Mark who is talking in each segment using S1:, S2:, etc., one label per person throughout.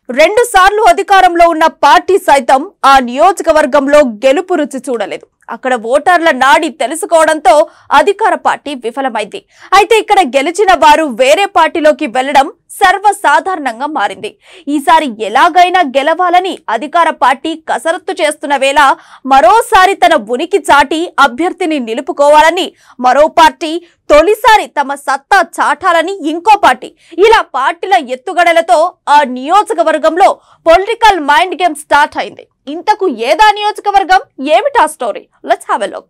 S1: రెండు సార్లు అధికారంలో ఉన్న పార్టీ సైతం ఆ నియోజకవర్గంలో గెలుపు రుచి చూడలేదు. అక్కడ ఓటర్ల నాడి తెలుసుకోవడంతో అధికార పార్టీ విఫలమైంది. అయితే ఇక్కడ గెలిచిన వారు వేరే పార్టీలోకి వెళ్లడం సర్వసాధారణంగా మారింది. ఈసారి ఎలాగైనా గెలవాలని అధికార పార్టీ కసరత్తు చేస్తున్న వేళ మరోసారి తన ఉనికి చాటి అభ్యర్థిని నిలుపుకోవాలని మరో పార్టీ, తొలిసారి తమ సత్తా చాటాలని ఇంకో పార్టీ, ఇలా పార్టీల ఎత్తుగడలతో ఆ నియోజకవర్గంలో పొలిటికల్ మైండ్ గేమ్ స్టార్ట్ అయింది. ఇంతకు ఏదా నియోజకవర్గం, ఏమిటా story? Let's have a look.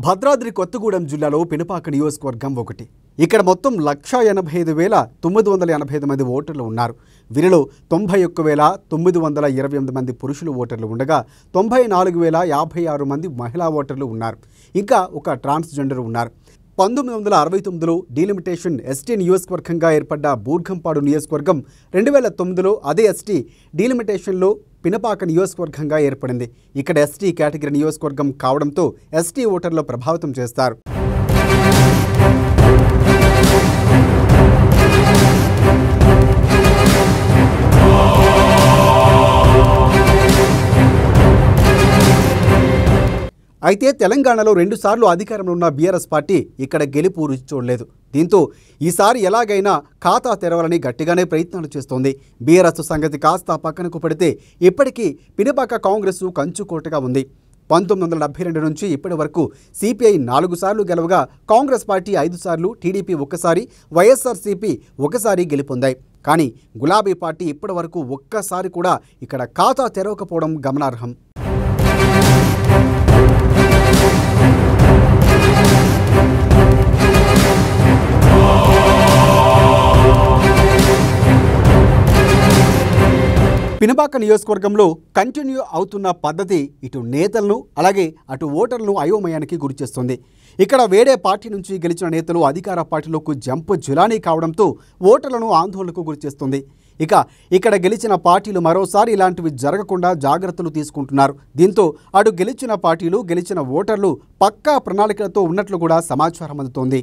S2: Bhadradri Kothagudem జిల్లాలో పినపాక నియోజకవర్గం ఒకటి. ఇక్కడ మొత్తం 1,85,985 మంది ఓటర్లు ఉన్నారు. వీరిలో 91,928 మంది పురుషులు ఓటర్లు ఉండగా 94,056 మంది మహిళా ఓటర్లు ఉన్నారు. ఇంకా ఒక ట్రాన్స్జెండర్ ఉన్నారు. 1969లో డీలిమిటేషన్ ఎస్టీ నియోజకవర్గంగా ఏర్పడ్డ బూర్గంపాడు నియోజకవర్గం 2009లో అదే ఎస్టీ డీలిమిటేషన్లో పినపాక నియోజకవర్గంగా ఏర్పడింది. ఇక్కడ ఎస్టీ కేటగిరీ నియోజకవర్గం కావడంతో ఎస్టీ ఓటర్లు ప్రభావితం చేస్తారు. అయితే తెలంగాణలో 2 సార్లు అధికారంలో ఉన్న బీఆర్ఎస్ పార్టీ ఇక్కడ గెలుపు రుచి చూడలేదు. దీంతో ఈసారి ఎలాగైనా ఖాతా తెరవాలని గట్టిగానే ప్రయత్నాలు చేస్తోంది. బీఆర్ఎస్ సంగతి కాస్త పక్కనకు పెడితే ఇప్పటికీ పినపాక కాంగ్రెస్ కంచుకోటగా ఉంది. 1972 నుంచి ఇప్పటి వరకు సిపిఐ 4 సార్లు గెలవగా కాంగ్రెస్ పార్టీ 5 సార్లు, టీడీపీ 1 సారి, వైఎస్ఆర్సీపీ 1 సారి గెలుపొందాయి. కానీ గులాబీ పార్టీ ఇప్పటి వరకు ఒక్కసారి కూడా ఇక్కడ ఖాతా తెరవకపోవడం గమనార్హం. పినపాక నియోజకవర్గంలో కంటిన్యూ అవుతున్న పద్ధతి ఇటు నేతలను అలాగే అటు ఓటర్లను అయోమయానికి గురిచేస్తుంది. ఇక్కడ వేరే పార్టీ నుంచి గెలిచిన నేతలు అధికార పార్టీలోకి జంప్ జులానీ కావడంతో ఓటర్లను ఆందోళనకు గురిచేస్తుంది. ఇక్కడ గెలిచిన పార్టీలు మరోసారి ఇలాంటివి జరగకుండా జాగ్రత్తలు తీసుకుంటున్నారు. దీంతో అటు గెలిచిన పార్టీలు, గెలిచిన ఓటర్లు పక్కా ప్రణాళికలతో ఉన్నట్లు కూడా సమాచారం అందుతోంది.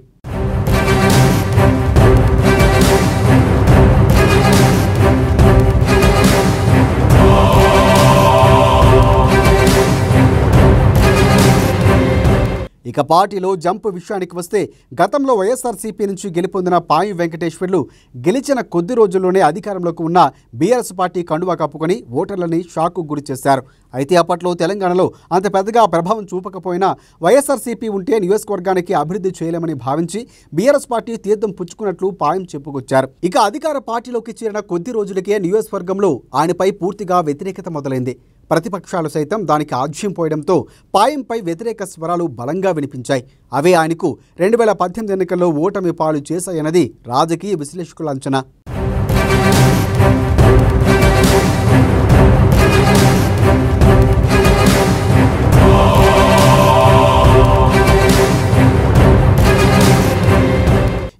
S2: ఇక పార్టీలో జంప్ విషయానికి వస్తే గతంలో వైఎస్ఆర్సీపీ నుంచి గెలుపొందిన పాయం వెంకటేశ్వర్లు గెలిచిన కొద్ది రోజుల్లోనే అధికారంలోకి ఉన్న బీఆర్ఎస్ పార్టీ కండువా కప్పుకొని ఓటర్లని షాక్కు గురి చేశారు. అయితే అప్పట్లో తెలంగాణలో అంత పెద్దగా ప్రభావం చూపకపోయినా వైఎస్ఆర్సీపీ ఉంటే నియోజకవర్గానికి అభివృద్ధి చేయలేమని భావించి బీఆర్ఎస్ పార్టీ తీర్థం పుచ్చుకున్నట్లు పాయం చెప్పుకొచ్చారు. ఇక అధికార పార్టీలోకి చేరిన కొద్ది రోజులకే నియోజకవర్గంలో ఆయనపై పూర్తిగా వ్యతిరేకత మొదలైంది. ప్రతిపక్షాలు సైతం దానికి ఆజ్యం పోయడంతో పాయంపై వ్యతిరేక స్వరాలు బలంగా వినిపించాయి. అవే ఆయనకు 2018 ఎన్నికల్లో ఓటమి పాలు చేశాయన్నది రాజకీయ విశ్లేషకుల అంచనా.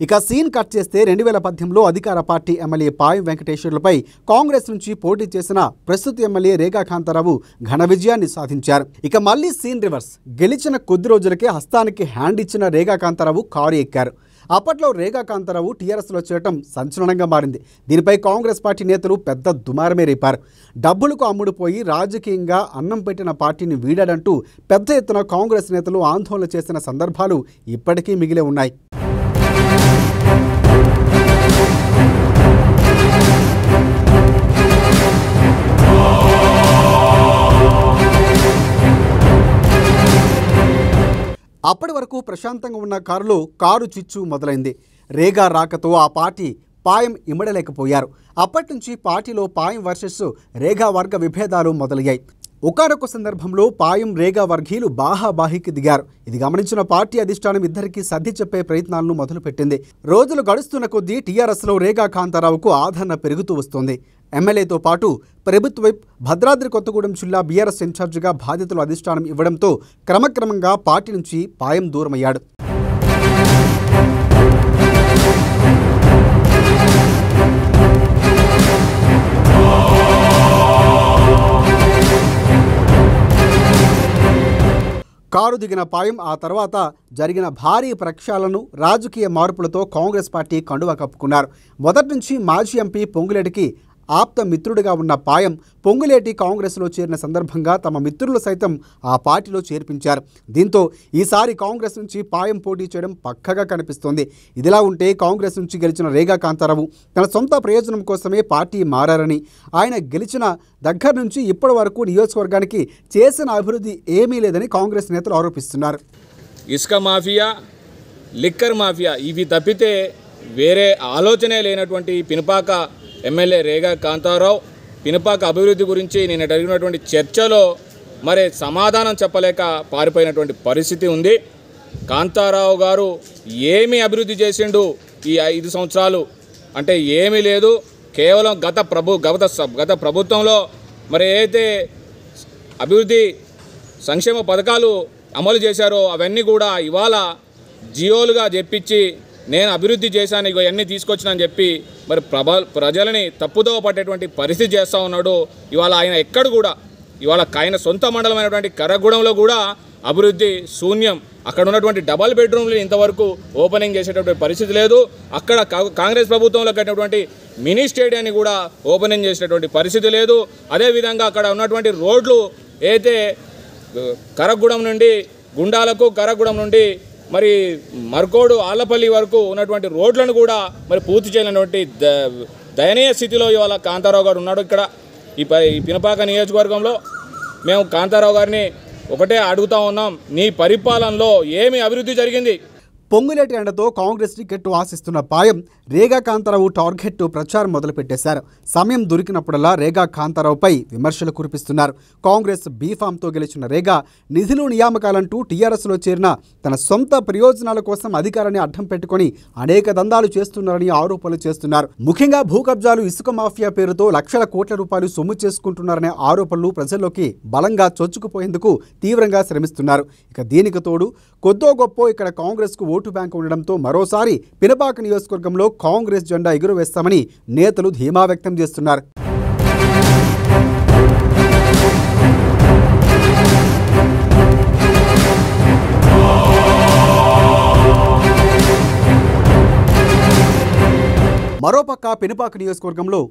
S2: ఇక సీన్ కట్ చేస్తే 2018లో అధికార పార్టీ ఎమ్మెల్యే పాయం వెంకటేశ్వర్లపై కాంగ్రెస్ నుంచి పోటీ చేసిన ప్రస్తుత ఎమ్మెల్యే రేగా కాంతారావు ఘన విజయాన్ని సాధించారు. ఇక మళ్లీ సీన్ రివర్స్. గెలిచిన కొద్ది రోజులకే హస్తానికి హ్యాండ్ ఇచ్చిన రేగా కాంతారావు కారు ఎక్కారు. అప్పట్లో రేగా కాంతారావు టీఆర్ఎస్లో చేరటం సంచలనంగా మారింది. దీనిపై కాంగ్రెస్ పార్టీ నేతలు పెద్ద దుమారమే రేపారు. డబ్బులకు అమ్ముడుపోయి రాజకీయంగా అన్నం పెట్టిన పార్టీని వీడాడంటూ పెద్ద ఎత్తున కాంగ్రెస్ నేతలు ఆందోళన చేసిన సందర్భాలు ఇప్పటికీ మిగిలే ఉన్నాయి. అప్పటి వరకు ప్రశాంతంగా ఉన్న కారు చిచ్చు మొదలైంది. రేగా రాకతో ఆ పార్టీ పాయం ఇమ్మడలేకపోయారు. అప్పటి నుంచి పార్టీలో పాయం వర్సెస్ రేగా వర్గ విభేదాలు మొదలయ్యాయి. ఒకానొక సందర్భంలో పాయం రేగా వర్గీయులు బాహాబాహికి దిగారు. ఇది గమనించిన పార్టీ అధిష్టానం ఇద్దరికి సర్ది చెప్పే ప్రయత్నాలను మొదలుపెట్టింది. రోజులు గడుస్తున్న కొద్దీ టీఆర్ఎస్లో రేగా కాంతారావుకు ఆదరణ పెరుగుతూ వస్తోంది. ఎమ్మెల్యేతో పాటు ప్రభుత్వ వైపు భద్రాద్రి కొత్తగూడెం జిల్లా బీఆర్ఎస్ ఇన్ఛార్జిగా బాధ్యతలు అధిష్టానం ఇవ్వడంతో క్రమక్రమంగా పార్టీ నుంచి పాయం దూరమయ్యాడు. బారు దిగిన పాయం ఆ తర్వాత జరిగిన భారీ ప్రక్షాళనను రాజకీయ మార్పులతో కాంగ్రెస్ పార్టీ కండువా కప్పుకున్నారు. మొదటి నుంచి మాజీ ఎంపీ పొంగులేటికి ఆప్త మిత్రుడిగా ఉన్న పాయం పొంగులేటి కాంగ్రెస్లో చేరిన సందర్భంగా తమ మిత్రులు సైతం ఆ పార్టీలో చేర్పించారు. దీంతో ఈసారి కాంగ్రెస్ నుంచి పాయం పోటీ చేయడం పక్కగా కనిపిస్తోంది. ఇదిలా ఉంటే కాంగ్రెస్ నుంచి గెలిచిన రేగా కాంతారావు తన సొంత ప్రయోజనం కోసమే పార్టీ మారారని, ఆయన గెలిచిన దగ్గర నుంచి ఇప్పటి వరకు నియోజకవర్గానికి చేసిన అభివృద్ధి ఏమీ లేదని కాంగ్రెస్ నేతలు ఆరోపిస్తున్నారు.
S3: ఇసుక మాఫియా, లిక్కర్ మాఫియా ఇవి తప్పితే వేరే ఆలోచనే లేనటువంటి పినపాక ఎమ్మెల్యే రేగా కాంతారావు పినపాక అభివృద్ధి గురించి నేను జరిగినటువంటి చర్చలో మరి సమాధానం చెప్పలేక పారిపోయినటువంటి పరిస్థితి ఉంది. కాంతారావు గారు ఏమి అభివృద్ధి చేసిండు ఈ 5 సంవత్సరాలు అంటే ఏమీ లేదు. కేవలం గత ప్రభుత్వంలో మరి ఏదైతే అభివృద్ధి సంక్షేమ పథకాలు అమలు చేశారో అవన్నీ కూడా ఇవాళ జియోలుగా చెప్పించి నేను అభివృద్ధి చేశాను ఇవన్నీ తీసుకొచ్చినని చెప్పి మరి ప్రజలని తప్పుదోవ పట్టేటువంటి పరిస్థితి చేస్తూ ఉన్నాడు. ఇవాళ ఆయన ఎక్కడ కూడా ఇవాళ ఆయన సొంత మండలమైనటువంటి కర్రగూడెంలో కూడా అభివృద్ధి శూన్యం. అక్కడ ఉన్నటువంటి డబల్ బెడ్రూమ్లు ఇంతవరకు ఓపెనింగ్ చేసేటటువంటి పరిస్థితి లేదు. అక్కడ కాంగ్రెస్ ప్రభుత్వంలో కట్టినటువంటి మినీ స్టేడియాన్ని కూడా ఓపెనింగ్ చేసేటటువంటి పరిస్థితి లేదు. అదేవిధంగా అక్కడ ఉన్నటువంటి రోడ్లు అయితే కర్రగూడెం నుండి గుండాలకు, కర్రగూడెం నుండి మరి మర్కోడు ఆళ్లపల్లి వరకు ఉన్నటువంటి రోడ్లను కూడా మరి పూర్తి చేయలేనటువంటి దయనీయ స్థితిలో ఇవాళ కాంతారావు గారు ఉన్నాడు. ఇక్కడ ఈ పినపాక నియోజకవర్గంలో మేము కాంతారావు గారిని ఒకటే అడుగుతా ఉన్నాం, నీ పరిపాలనలో ఏమి అభివృద్ధి జరిగింది?
S2: పొంగులేటి అండతో కాంగ్రెస్ టికెట్ ఆశిస్తున్న పాయం రేగా కాంతారావు టార్గెట్ ప్రచారం మొదలుపెట్టేశారు. సమయం దొరికినప్పుడల్లా రేగా కాంతారావుపై విమర్శలు కురిపిస్తున్నారు. కాంగ్రెస్ బీఫామ్తో గెలిచిన రేగా నిధులు నియామకాలంటూ టీఆర్ఎస్లో చేరిన తన సొంత ప్రయోజనాల కోసం అధికారాన్ని అడ్డం పెట్టుకుని అనేక దందాలు చేస్తున్నారని ఆరోపణలు చేస్తున్నారు. ముఖ్యంగా భూ కబ్జాలు, ఇసుక మాఫియా పేరుతో లక్షల కోట్ల రూపాయలు సొమ్ము చేసుకుంటున్నారనే ఆరోపణలు ప్రజల్లోకి బలంగా చొచ్చుకుపోయేందుకు తీవ్రంగా శ్రమిస్తున్నారు. ఇక దీనికి తోడు కొద్దో గొప్పో ఇక్కడ కాంగ్రెస్కు ఓటు బ్యాంకు ఉండడంతో మరోసారి పినపాక నియోజకవర్గంలో కాంగ్రెస్ జెండా ఎగురవేస్తామని నేతలు ధీమా వ్యక్తం చేస్తున్నారు. మరోపక్క పినపాక నియోజకవర్గంలో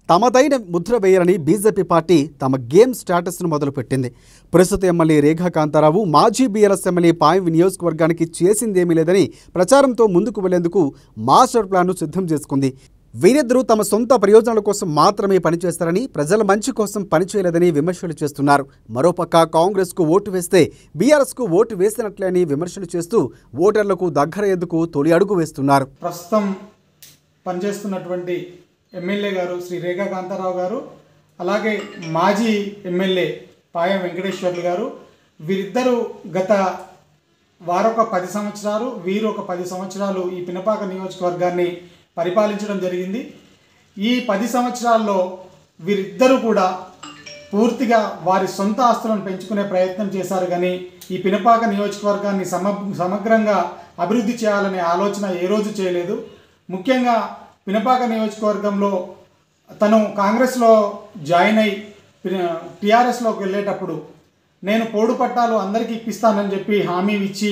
S2: తమదైన ముద్ర వేయాలని బీజేపీ పార్టీ తమ గేమ్ స్టేటస్ను మొదలుపెట్టింది. ప్రస్తుత ఎమ్మెల్యే రేగా కాంతారావు మాజీ బీఆర్ఎస్ ఎమ్మెల్యే పాయం నియోజకవర్గానికి చేసిందేమీ లేదని ప్రచారంతో ముందుకు వెళ్లేందుకు మాస్టర్ ప్లాన్ను సిద్ధం చేసుకుంది. వీరిద్దరూ తమ సొంత ప్రయోజనాల కోసం మాత్రమే పనిచేస్తారని, ప్రజల మంచి కోసం పనిచేయలేదని విమర్శలు చేస్తున్నారు. మరోపక్క కాంగ్రెస్కు ఓటు వేస్తే బీఆర్ఎస్కు ఓటు వేసినట్లే అని విమర్శలు చేస్తూ ఓటర్లకు దగ్గరయ్యేందుకు తొలి అడుగు వేస్తున్నారు.
S4: ప్రస్తుతం పనిచేస్తున్నటువంటి ఎమ్మెల్యే గారు శ్రీ రేగా కాంతారావు గారు, అలాగే మాజీ ఎమ్మెల్యే పాయం వెంకటేశ్వర్లు గారు, వీరిద్దరూ గత వారొక 10 సంవత్సరాలు, వీరు ఒక 10 సంవత్సరాలు ఈ పినపాక నియోజకవర్గాన్ని పరిపాలించడం జరిగింది. ఈ 10 సంవత్సరాల్లో వీరిద్దరూ కూడా పూర్తిగా వారి సొంత ఆస్తులను పెంచుకునే ప్రయత్నం చేశారు. కానీ ఈ పినపాక నియోజకవర్గాన్ని సమగ్రంగా అభివృద్ధి చేయాలనే ఆలోచన ఏ రోజు చేయలేదు. ముఖ్యంగా పినపాక నియోజకవర్గంలో తను కాంగ్రెస్లో జాయిన్ అయి టీఆర్ఎస్లోకి వెళ్ళేటప్పుడు నేను పోడు పట్టాలు అందరికీ ఇప్పిస్తానని చెప్పి హామీ ఇచ్చి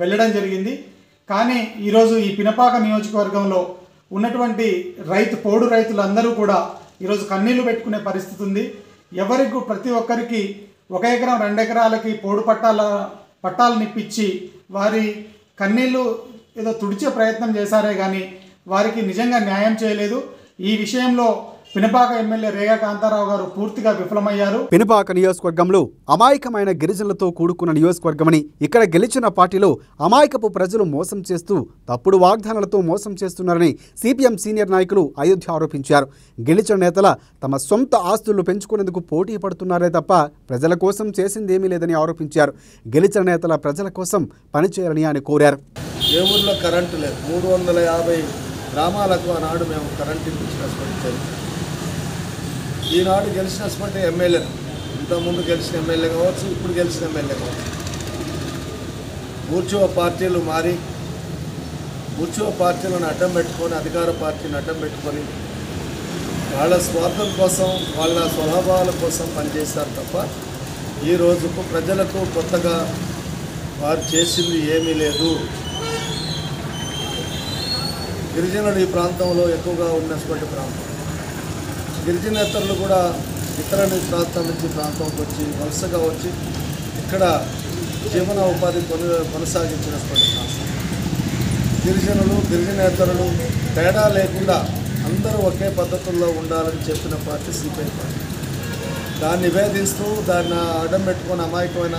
S4: వెళ్ళడం జరిగింది. కానీ ఈరోజు ఈ పినపాక నియోజకవర్గంలో ఉన్నటువంటి పోడు రైతులందరూ కూడా ఈరోజు కన్నీళ్లు పెట్టుకునే పరిస్థితి ఉంది. ప్రతి ఒక్కరికి 1 ఎకరం 2 ఎకరాలకి పోడు పట్టాలను ఇప్పించి వారి కన్నీళ్లు ఏదో తుడిచే ప్రయత్నం చేశారే కానీ వారికి నిజంగా న్యాయం చేయలేదు. ఈ విషయంలో పినపాక ఎమ్మెల్యే రేగా కాంతారావు గారు పూర్తిగా విఫలమయ్యారు.
S2: పినపాక నియోజకవర్గంలో అమాయకమైన గిరిజనులతో కూడుకున్న నియోజకవర్గమని, ఇక్కడ గెలిచిన పార్టీలో అమాయకపు ప్రజలు మోసం చేస్తూ తప్పుడు వాగ్దానాలతో మోసం చేస్తున్నారని సిపిఎం సీనియర్ నాయకులు అయోధ్య ఆరోపించారు. గెలిచిన నేతల తమ సొంత ఆస్తులు పెంచుకునేందుకు పోటీ పడుతున్నారే తప్ప ప్రజల కోసం చేసిందేమీ లేదని ఆరోపించారు. గెలిచిన నేతల ప్రజల కోసం పనిచేయాలని ఆయన కోరారు.
S5: ఏ ఊర్లో కరెంటు లేదు, 350 గ్రామాలకు ఆనాడు మేము కరెంటు ఇప్పించినటువంటి ఈనాడు గెలిచినటువంటి ఎమ్మెల్యేలు, ఇంతకుముందు గెలిచిన ఎమ్మెల్యే కావచ్చు, ఇప్పుడు గెలిచిన ఎమ్మెల్యే కావచ్చు, బూర్చువ పార్టీలు మారి బూర్చువ పార్టీలను అడ్డం పెట్టుకొని, అధికార పార్టీని అడ్డం పెట్టుకొని వాళ్ళ స్వార్థం కోసం, వాళ్ళ స్వభావాల కోసం పనిచేస్తారు తప్ప ఈ రోజుకు ప్రజలకు కొత్తగా వారు చేసింది ఏమీ లేదు. గిరిజనులు ఈ ప్రాంతంలో ఎక్కువగా ఉన్నటువంటి ప్రాంతం. గిరిజనేతరులు కూడా ఇతర ప్రాంతాల నుంచి ప్రాంతంకి వచ్చి వలసగా వచ్చి ఇక్కడ జీవన ఉపాధి కొనసాగించినటువంటి ప్రాంతం. గిరిజనులు గిరిజనేతరులు తేడా లేకుండా అందరూ ఒకే పద్ధతుల్లో ఉండాలని చెప్పిన పార్టీ సిపిఐ పార్టీ. దాన్ని నివేదిస్తూ దాన్ని అడ్డం పెట్టుకొని అమాయకమైన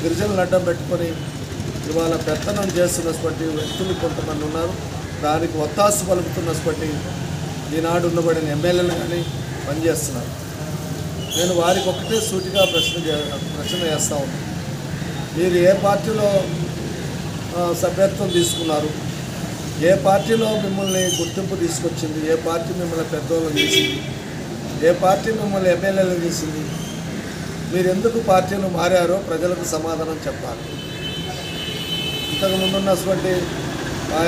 S5: గిరిజనులు అడ్డం పెట్టుకొని ఇవాళ పెత్తనం చేస్తున్నటువంటి వ్యక్తులు కొంతమంది ఉన్నారు. దానికి ఒత్తాసు పలుకుతున్నటువంటి ఈనాడు ఉండబడిన ఎమ్మెల్యేలు కానీ పనిచేస్తున్నారు. నేను వారికి ఒక్కటే సూటిగా ప్రశ్న చేస్తూ ఉన్నాను. మీరు ఏ పార్టీలో సభ్యత్వం తీసుకున్నారు? ఏ పార్టీలో మిమ్మల్ని గుర్తింపు తీసుకొచ్చింది? ఏ పార్టీ మిమ్మల్ని పెద్దోళ్ళని చేసింది? ఏ పార్టీ మిమ్మల్ని ఎమ్మెల్యేలు చేసింది? మీరు ఎందుకు పార్టీలు మారారో ప్రజలకు సమాధానం చెప్పాలి. ఇంతకుముందు ఉన్నటువంటి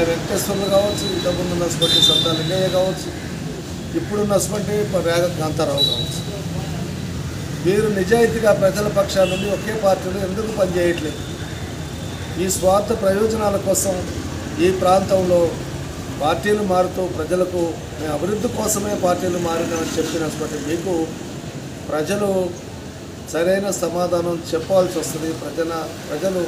S5: వెంకటేశ్వర్లు కావచ్చు, ఇంతకుముందు ఉన్నటువంటి సంతా లింగయ్య కావచ్చు, ఇప్పుడున్నటువంటి రేగ కాంతారావు కావచ్చు. మీరు నిజాయితీగా ప్రజల పక్షాల నుండి ఒకే పార్టీలో ఎందుకు పనిచేయట్లేదు? ఈ స్వార్థ ప్రయోజనాల కోసం ఈ ప్రాంతంలో పార్టీలు మారుతూ ప్రజలకు మేము అభివృద్ధి కోసమే పార్టీలు మారినామని చెప్పినటువంటి మీకు ప్రజలు సరైన సమాధానం చెప్పాల్సి వస్తుంది. ప్రజలు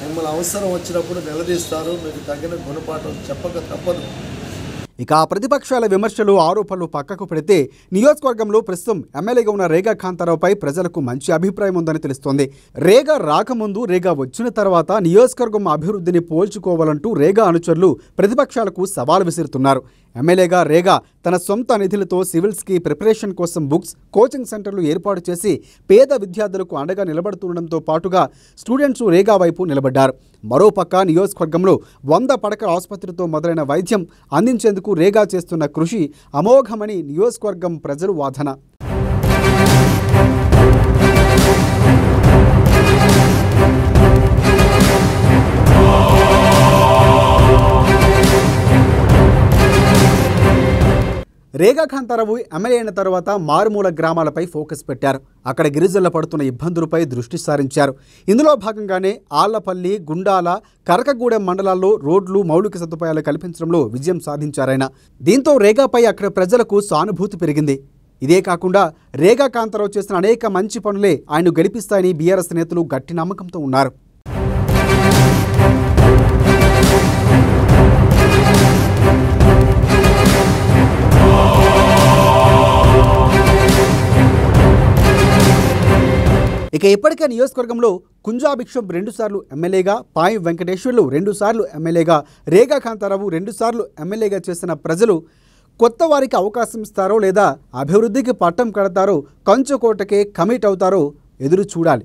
S5: మిమ్మల్ని అవసరం వచ్చినప్పుడు నిలదీస్తారు. మీకు తగిన గుణపాఠం చెప్పక తప్పదు.
S2: ఇక ప్రతిపక్షాల విమర్శలు ఆరోపణలు పక్కకు పెడితే నియోజకవర్గంలో ప్రస్తుతం ఎమ్మెల్యేగా ఉన్న రేగా కాంతారావుపై ప్రజలకు మంచి అభిప్రాయం ఉందని తెలుస్తోంది. రేగా రాకముందు రేగా వచ్చిన తర్వాత నియోజకవర్గం అభివృద్ధిని పోల్చుకోవాలంటూ రేగా అనుచరులు ప్రతిపక్షాలకు సవాల్ విసురుతున్నారు. ఎమ్మెల్యేగా రేగా తన సొంత నిధులతో సివిల్స్కి ప్రిపరేషన్ కోసం బుక్స్, కోచింగ్ సెంటర్లు ఏర్పాటు చేసి పేద విద్యార్థులకు అండగా నిలబడుతుండడంతో పాటుగా స్టూడెంట్స్ రేగా వైపు నిలబడ్డారు. మరోపక్క నియోజకవర్గంలో 100 పడకల ఆసుపత్రితో మొదలైన వైద్యం అందించేందుకు రేగా చేస్తున్న కృషి అమోఘమని నియోజకవర్గం ప్రజలు వాదన. రేగా కాంతారావు ఎమ్మెల్యే అయిన తర్వాత మారుమూల గ్రామాలపై ఫోకస్ పెట్టారు. అక్కడ గిరిజనులు పడుతున్న ఇబ్బందులపై దృష్టి సారించారు. ఇందులో భాగంగానే ఆళ్లపల్లి, గుండాల, కరకగూడెం మండలాల్లో రోడ్లు, మౌలిక సదుపాయాలు కల్పించడంలో విజయం సాధించారాయన. దీంతో రేగాపై అక్కడ ప్రజలకు సానుభూతి పెరిగింది. ఇదే కాకుండా రేగా కాంతారావు చేసిన అనేక మంచి పనులే ఆయన్ను గెలిపిస్తాయని బీఆర్ఎస్ నేతలు గట్టి నమ్మకంతో ఉన్నారు. ఇక ఇప్పటికే నియోజకవర్గంలో కుంజా బిక్షప్ 2 సార్లు ఎమ్మెల్యేగా, పాయం వెంకటేశ్వర్లు 2 సార్లు ఎమ్మెల్యేగా, రేగా కాంతారావు 2 సార్లు ఎమ్మెల్యేగా చేసిన ప్రజలు కొత్త వారికి అవకాశం ఇస్తారో లేదా అభివృద్ధికి పట్టం కడతారో, కంచుకోటకే కమిట్ అవుతారో ఎదురు చూడాలి.